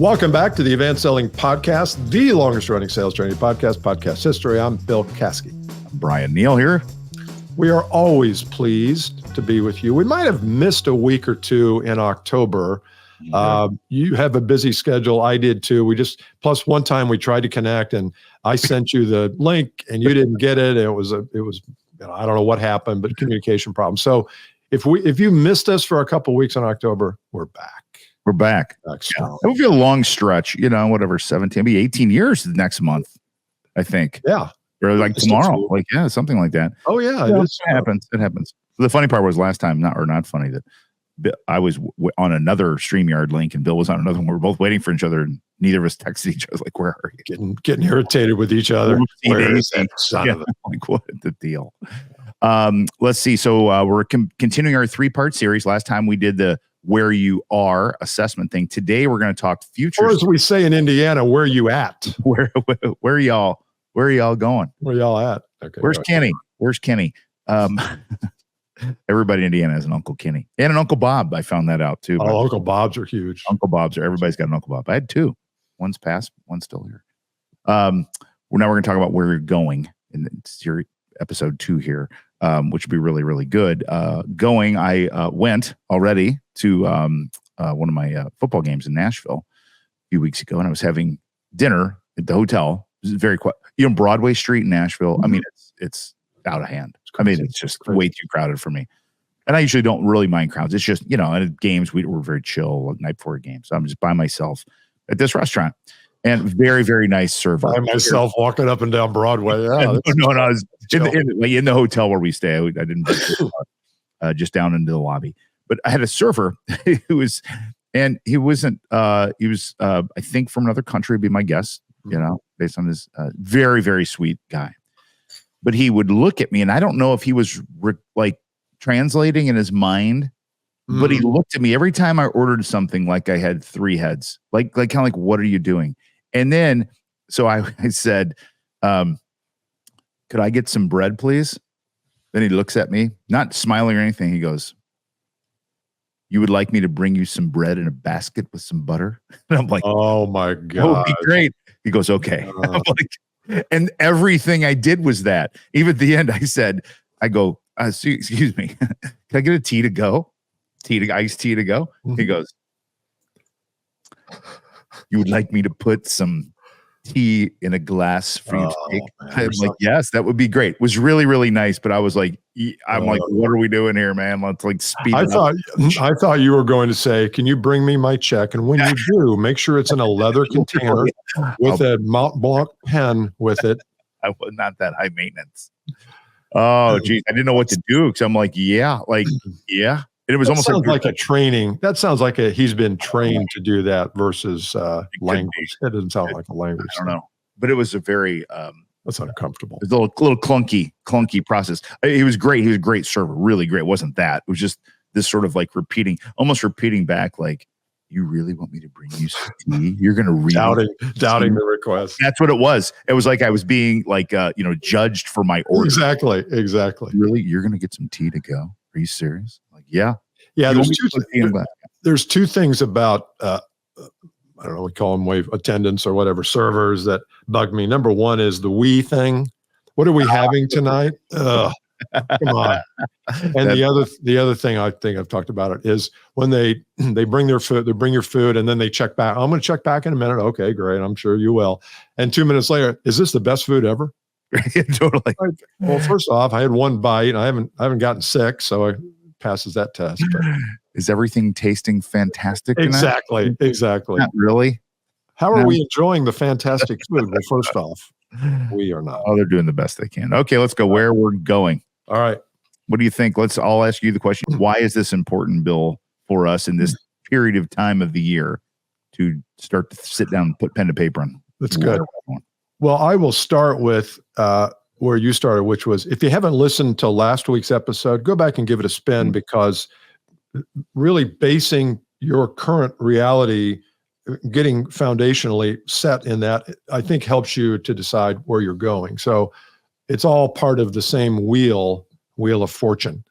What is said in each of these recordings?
Welcome back to the Advanced Selling Podcast, the longest running sales training podcast history. I'm Bill Caskey. Bryan Neal here. We are always pleased to be with you. We might have missed a week or two in October. You have a busy schedule. I did too. Plus one time we tried to connect and I sent you the link and you didn't get it. It was, I don't know what happened, but communication problem. So if you missed us for a couple of weeks in October, we're back. We're back. Yeah. It will be a long stretch, whatever, 17, maybe 18 years next month, I think. Yeah. Or like tomorrow. Something like that. Oh, yeah. It happens. It happens. The funny part was last time, not funny, that I was on another StreamYard link and Bill was on another one. We were both waiting for each other and neither of us texted each other. Like, where are you? Getting irritated with each other. Where is that son of a... Like, what the deal? Let's see. So we're continuing our 3-part series. Last time we did the where you are assessment thing. Today we're going to talk future. Or as we say in Indiana, where you at? Where are y'all going? Where y'all at? Okay. Where's Kenny? Everybody in Indiana has an Uncle Kenny and an Uncle Bob. I found that out too. Oh, Uncle Bobs are huge. Everybody's got an Uncle Bob. I had 2. One's passed, one's still here. Now we're going to talk about where you're going in series episode 2 here, which would be really, really good. I went already to one of my football games in Nashville a few weeks ago, and I was having dinner at the hotel. It was very quiet. Broadway Street in Nashville. Mm-hmm. I mean, it's out of hand. It's just way too crowded for me. And I usually don't really mind crowds. It's just, at games, we're very chill night before a game. So I'm just by myself at this restaurant. And very, very nice server. By myself walking up and down Broadway. Yeah, no, I was in the hotel where we stay. I didn't just down into the lobby. But I had a server who was, and he wasn't, he was, I think from another country, would be my guess, based on his very, very sweet guy. But he would look at me, and I don't know if he was translating in his mind, but he looked at me every time I ordered something like I had 3 heads, like kind of like, what are you doing? And then, so I said, could I get some bread, please? Then he looks at me, not smiling or anything. He goes, you would like me to bring you some bread in a basket with some butter? And I'm like, oh my God. That would be great. He goes, okay. I'm like, and everything I did was that. Even at the end, I go, excuse me, can I get a tea to go? Iced tea to go? Mm-hmm. He goes, you would like me to put some tea in a glass for you to take? I'm like, yes, that would be great. It was really, really nice. But I was like, like, what are we doing here, man? Let's speed it up. I thought you were going to say, can you bring me my check? And when you do, make sure it's in a leather container with a Mont Blanc pen with it. I was not that high maintenance. Oh, geez. I didn't know what to do. Because I'm like, yeah. And it was almost like a training. That sounds like he's been trained to do that versus language. It doesn't sound like a language. I don't know. But it was a very that's uncomfortable. It was a little clunky process. He was great. He was a great server, really great. It wasn't that. It was just this sort of like almost repeating back, like, you really want me to bring you some tea? You're going to read doubting the request. That's what it was. It was like I was being judged for my order. Exactly. Really? You're going to get some tea to go? Are you serious? Like, yeah. Yeah. There's 2 things about, I don't know, we call them wave attendants or whatever, servers that bug me. Number 1 is the we thing. What are we having tonight? Come on. And the other thing, I think I've talked about it, is when they bring their food, they bring your food and then they check back. I'm going to check back in a minute. Okay, great. I'm sure you will. And 2 minutes later, is this the best food ever? Yeah, totally. Well, first off, I had 1 bite and I haven't gotten sick, so it passes that test. But. Is everything tasting fantastic tonight? Exactly. Not really. How are we enjoying the fantastic food? Well, first off, we are not. Oh, they're doing the best they can. Okay, let's go where we're going. All right. What do you think? I'll ask you the question. Why is this important, Bill, for us in this period of time of the year to start to sit down and put pen to paper on? That's good. Well, I will start with where you started, which was, if you haven't listened to last week's episode, go back and give it a spin, because really basing your current reality, getting foundationally set in that, I think helps you to decide where you're going. So it's all part of the same wheel of fortune.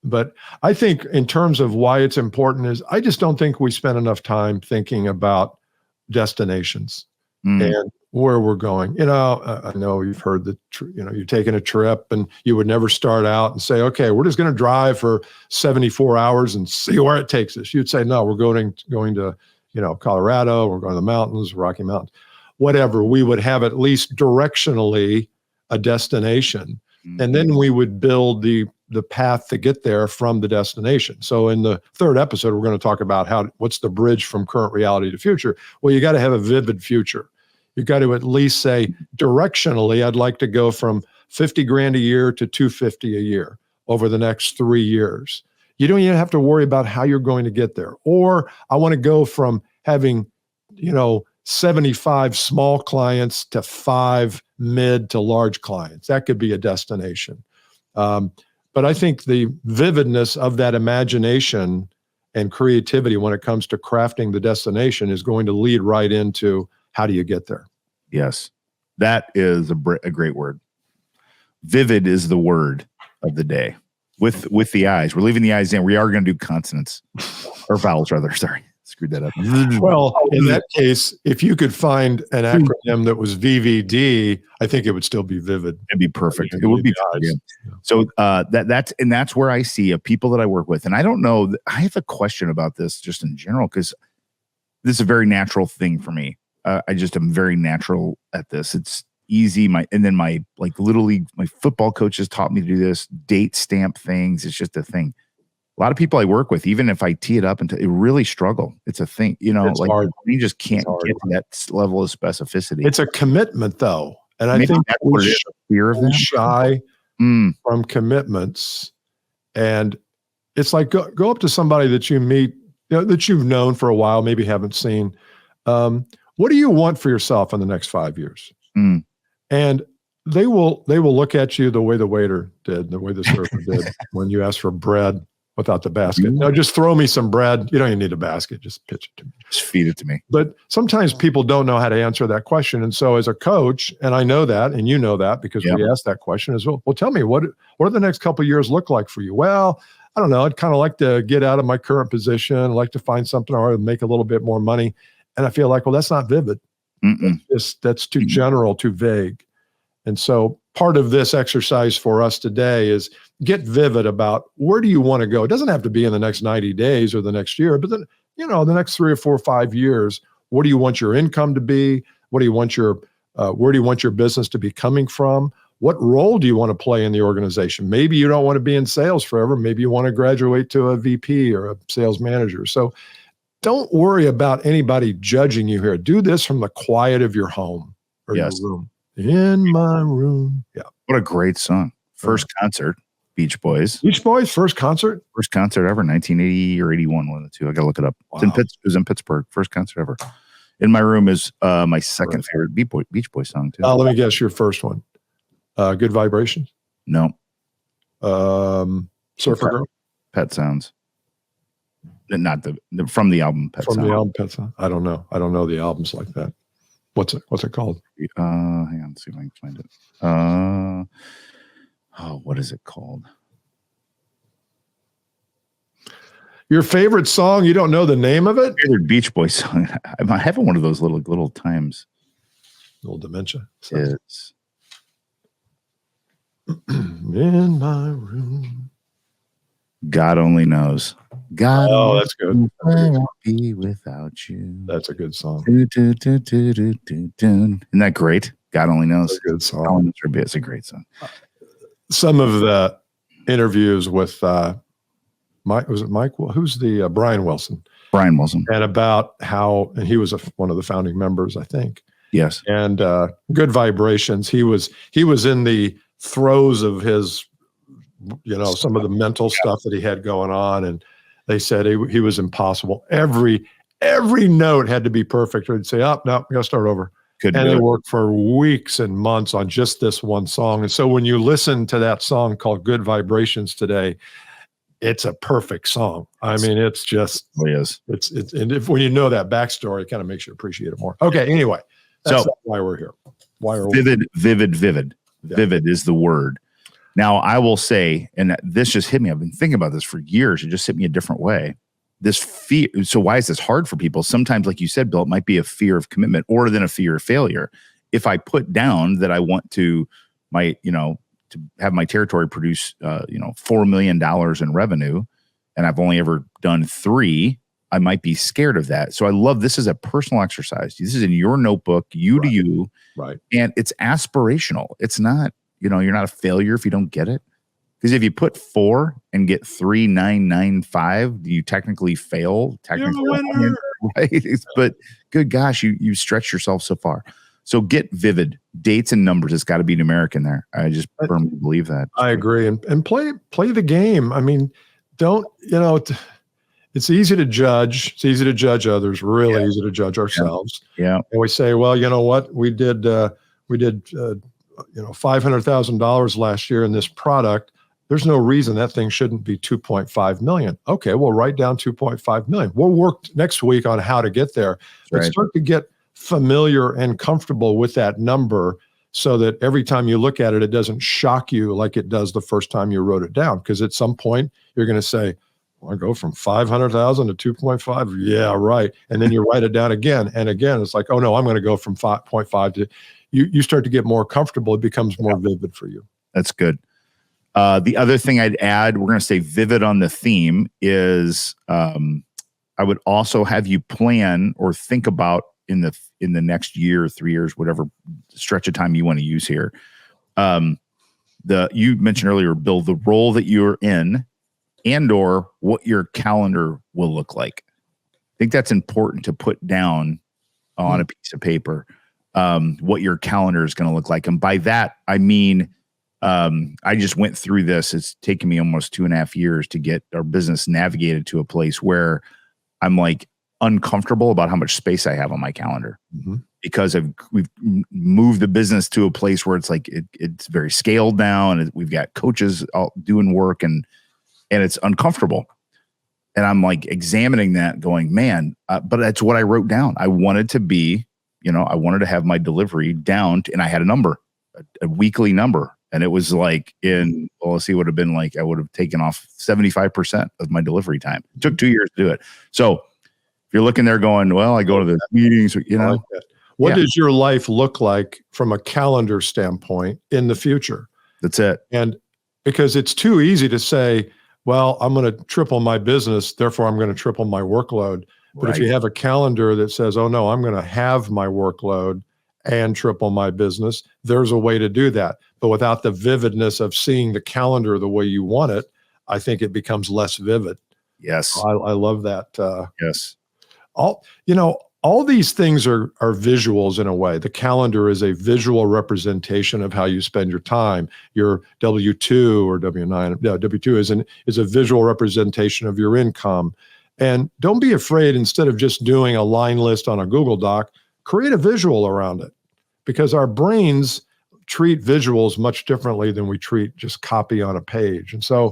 But I think in terms of why it's important is I just don't think we spend enough time thinking about destinations and where we're going. I know you've heard you're taking a trip and you would never start out and say, okay, we're just going to drive for 74 hours and see where it takes us. You'd say, no, we're going to, Colorado, we're going to the mountains, Rocky Mountains, whatever. We would have at least directionally a destination. And then we would build the path to get there from the destination. So in the third episode, we're going to talk about what's the bridge from current reality to future. Well, you got to have a vivid future. You got to at least say directionally, I'd like to go from 50 grand a year to 250 a year over the next 3 years. You don't even have to worry about how you're going to get there. Or I want to go from having, 75 small clients to 5 mid to large clients. That could be a destination. But I think the vividness of that imagination and creativity when it comes to crafting the destination is going to lead right into how do you get there? Yes, that is a great word. Vivid is the word of the day. With the eyes, we're leaving the eyes in. We are going to do consonants or vowels, rather. Sorry, screwed that up. Well, in that case, if you could find an acronym that was VVD, I think it would still be vivid. It'd be perfect. It would be. Yeah. So that's where I see people that I work with, and I don't know. I have a question about this just in general because this is a very natural thing for me. I just am very natural at this. It's easy. My little league, my football coaches taught me to do this, date stamp things. It's just a thing. A lot of people I work with, even if I tee it up it really struggle. It's a thing, it's hard. You just can't get to that level of specificity. It's a commitment though. And I think that's what it is, fear of them. Shy from commitments. And it's like, go up to somebody that you meet, that you've known for a while, maybe haven't seen. What do you want for yourself in the next 5 years? And they will look at you the way the waiter did, the way the server did when you asked for bread without the basket. No, just throw me some bread. You don't even need a basket. Just pitch it to me. Just feed it to me. But sometimes people don't know how to answer that question. And so as a coach, and I know that, and you know that because we asked that question as well. Well, tell me, what do the next couple of years look like for you? Well, I don't know. I'd kind of like to get out of my current position. I'd like to find something or make a little bit more money. And I feel like, well, that's not vivid. That's too general, too vague. And so part of this exercise for us today is get vivid about where do you want to go? It doesn't have to be in the next 90 days or the next year, but then, the next 3 or 4 or 5 years, what do you want your income to be? What do you want where do you want your business to be coming from? What role do you want to play in the organization? Maybe you don't want to be in sales forever. Maybe you want to graduate to a VP or a sales manager. So don't worry about anybody judging you here. Do this from the quiet of your home or your room. In my room. Yeah. What a great song. First concert, Beach Boys. Beach Boys, first concert? First concert ever, 1980 or 81, one of the two. I got to look it up. Wow. It was in Pittsburgh. First concert ever. In My Room is my second favorite Beach Boy song, too. Let me guess your first one. Good Vibrations? No. Surfer Girl? Pet Sounds. Not from the album Pet Sounds. From the album Pet Sounds? I don't know. I don't know the albums like that. What's it called? Hang on, let's see if I can find it. What is it called? Your favorite song? You don't know the name of it? Favorite Beach Boy song. I'm having one of those little times. Little dementia. It's in my room. God only knows. God. Oh, that's good. Where I'll be without you. That's a good song. Isn't that great? God only knows. That's a good song. It's a great song. Some of the interviews with Mike, was it Mike? Who's the Bryan Wilson? Bryan Wilson. And about how, and he was one of the founding members, I think. Yes. And Good Vibrations. He was in the throes of his, some of the mental stuff that he had going on, and they said he was impossible. Every note had to be perfect, or he'd say, "Oh no, we got to start over." And they worked for weeks and months on just this one song. And so when you listen to that song called Good Vibrations today, it's a perfect song. I mean, it's just, and when you know that backstory, it kind of makes you appreciate it more. Okay. Anyway, that's why we're here. Why are we? Vivid. Yeah. Vivid is the word. Now, I will say, and this just hit me. I've been thinking about this for years. It just hit me a different way. This fear. So why is this hard for people? Sometimes, like you said, Bill, it might be a fear of commitment or then a fear of failure. If I put down that I want to to have my territory produce, $4 million in revenue, and I've only ever done 3, I might be scared of that. So I love this is a personal exercise. This is in your notebook, you to you, right? And it's aspirational. It's not, you're not a failure if you don't get it. Because if you put 4 and get 3,995, do you technically fail? Technically, right? But good gosh, you stretch yourself so far. So get vivid dates and numbers. It's got to be numeric in there. I just firmly believe that. I agree, and play the game. I mean, don't it's easy to judge. It's easy to judge others. Really easy to judge ourselves. Yeah. And we say, well, you know what? We did $500,000 last year in this product. There's no reason that thing shouldn't be 2.5 million. Okay, we'll write down 2.5 million. We'll work next week on how to get there. But start to get familiar and comfortable with that number so that every time you look at it, it doesn't shock you like it does the first time you wrote it down. Because at some point, you're going to say, well, I go from 500,000 to 2.5. Yeah, right. And then you write it down again and again. It's like, oh no, I'm going to go from 5.5 to you start to get more comfortable. It becomes more vivid for you. That's good. The other thing I'd add, we're going to stay vivid on the theme, is I would also have you plan or think about in the next year, 3 years, whatever stretch of time you want to use here. You mentioned earlier, Bill, the role that you're in and or what your calendar will look like. I think that's important to put down on a piece of paper, what your calendar is going to look like. And by that, I mean, I just went through this. It's taken me almost 2.5 years to get our business navigated to a place where I'm like uncomfortable about how much space I have on my calendar because we've moved the business to a place where it's like it's very scaled down, and we've got coaches all doing work, and it's uncomfortable. And I'm like examining that, going, man, but that's what I wrote down. I wanted to be, I wanted to have my delivery down, and I had a number, a weekly number. And it was like let's see, would have been like, I would have taken off 75% of my delivery time. It took 2 years to do it. So if you're looking there going, well, I go to the meetings, What does your life look like from a calendar standpoint in the future? That's it. And because it's too easy to say, well, I'm going to triple my business, therefore I'm going to triple my workload. But if you have a calendar that says, oh no, I'm going to have my workload and triple my business, there's a way to do that. But without the vividness of seeing the calendar the way you want it, I think it becomes less vivid. Yes. I love that. Yes. All these things are visuals in a way. The calendar is a visual representation of how you spend your time. Your W-2 or W-9, W-2 is a visual representation of your income. And don't be afraid, instead of just doing a line list on a Google Doc, create a visual around it, because our brains treat visuals much differently than we treat just copy on a page. And so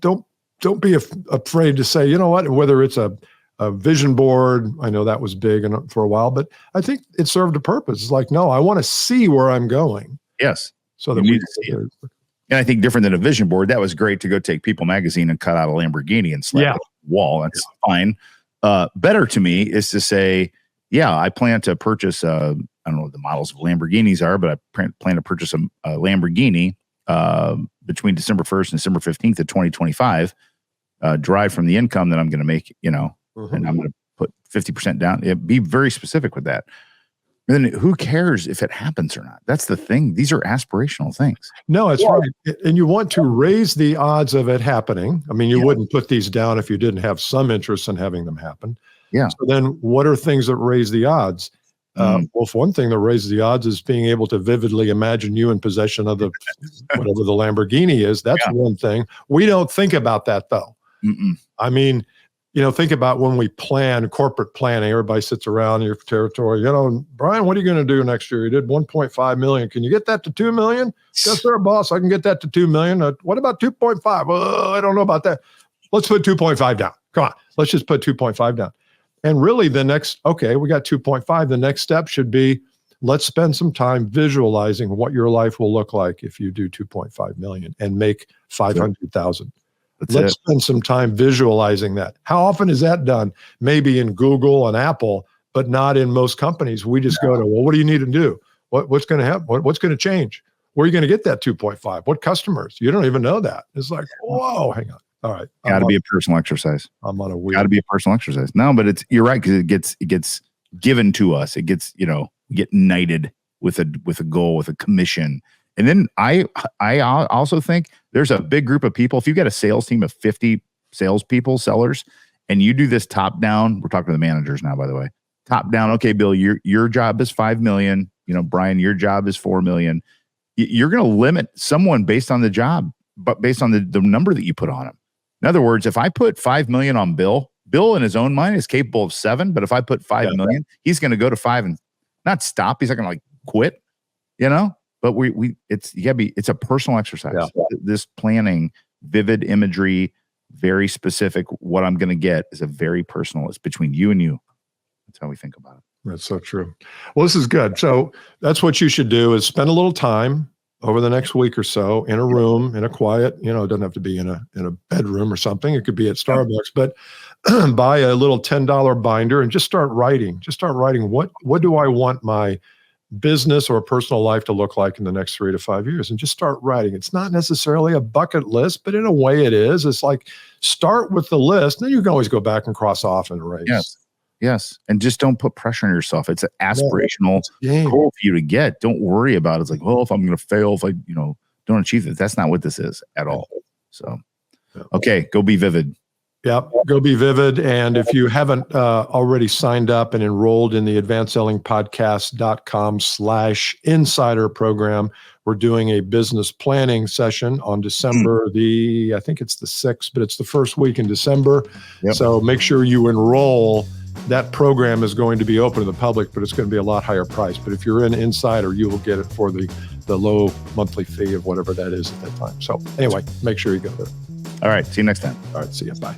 don't be afraid to say, you know what, whether it's a vision board, I know that was big for a while, but I think it served a purpose. It's like, no, I want to see where I'm going. Yes. So that we need to see it. And I think different than a vision board, that was great to go take People magazine and cut out a Lamborghini and slap it on the wall. That's fine. Better to me is to say, yeah, I plan to purchase, I don't know what the models of Lamborghinis are, but I plan to purchase a Lamborghini between December 1st and December 15th of 2025, drive from the income that I'm going to make, and I'm going to put 50% down. Be very specific with that. And then who cares if it happens or not? That's the thing. These are aspirational things. No, it's right. And you want to raise the odds of it happening. I mean, you wouldn't put these down if you didn't have some interest in having them happen. Yeah. So then what are things that raise the odds? Well, for one thing that raises the odds is being able to vividly imagine you in possession of the whatever the Lamborghini is. That's one thing. We don't think about that, though. I mean, think about when we plan corporate planning. Everybody sits around your territory. Bryan, what are you going to do next year? You did 1.5 million. Can you get that to 2 million? Yes, sir, boss. I can get that to 2 million. What about 2.5? Oh, I don't know about that. Let's put 2.5 down. Come on. Let's just put 2.5 down. And really we got 2.5. The next step should be, let's spend some time visualizing what your life will look like if you do 2.5 million and make 500,000. Let's spend some time visualizing that. How often is that done? Maybe in Google and Apple, but not in most companies. We just go to, well, what do you need to do? What's going to happen? What's going to change? Where are you going to get that 2.5? What customers? You don't even know that. It's like, whoa, hang on. All right. Got to be a personal exercise. I'm on a weird. Got to be a personal exercise. No, but you're right, because it gets given to us. It gets, you get knighted with a goal, with a commission. And then I also think there's a big group of people. If you've got a sales team of 50 salespeople, sellers, and you do this top down, we're talking to the managers now, by the way, top down. Okay, Bill, your job is 5 million. Bryan, your job is 4 million. You're going to limit someone based on the job, but based on the number that you put on them. In other words, if I put 5 million on Bill in his own mind is capable of 7, but if I put 5 million, he's going to go to 5 and not stop. He's not going to quit, but it's a personal exercise. Yeah. This planning, vivid imagery, very specific, what I'm going to get is a very personal, it's between you and you. That's how we think about it. That's so true. Well, this is good. So that's what you should do, is spend a little time over the next week or so in a room, in a quiet, it doesn't have to be in a bedroom or something. It could be at Starbucks, but buy a little $10 binder and just start writing. What do I want my business or personal life to look like in the next 3 to 5 years? And just start writing. It's not necessarily a bucket list, but in a way it is. It's like, start with the list, then you can always go back and cross off and erase. Yes. And just don't put pressure on yourself. It's an aspirational goal for you to get. Don't worry about it. It's like, well, if I'm going to fail, if I, don't achieve it. That's not what this is at all. So, okay, go be vivid. Yep. Go be vivid. And if you haven't already signed up and enrolled in the advancedsellingpodcast.com/insider program, we're doing a business planning session on December I think it's the 6th, but it's the first week in December. Yep. So make sure you enroll. That program is going to be open to the public, but it's going to be a lot higher price. But if you're an insider, you will get it for the low monthly fee of whatever that is at that time. So anyway, make sure you go there. All right. See you next time. All right. See you. Bye.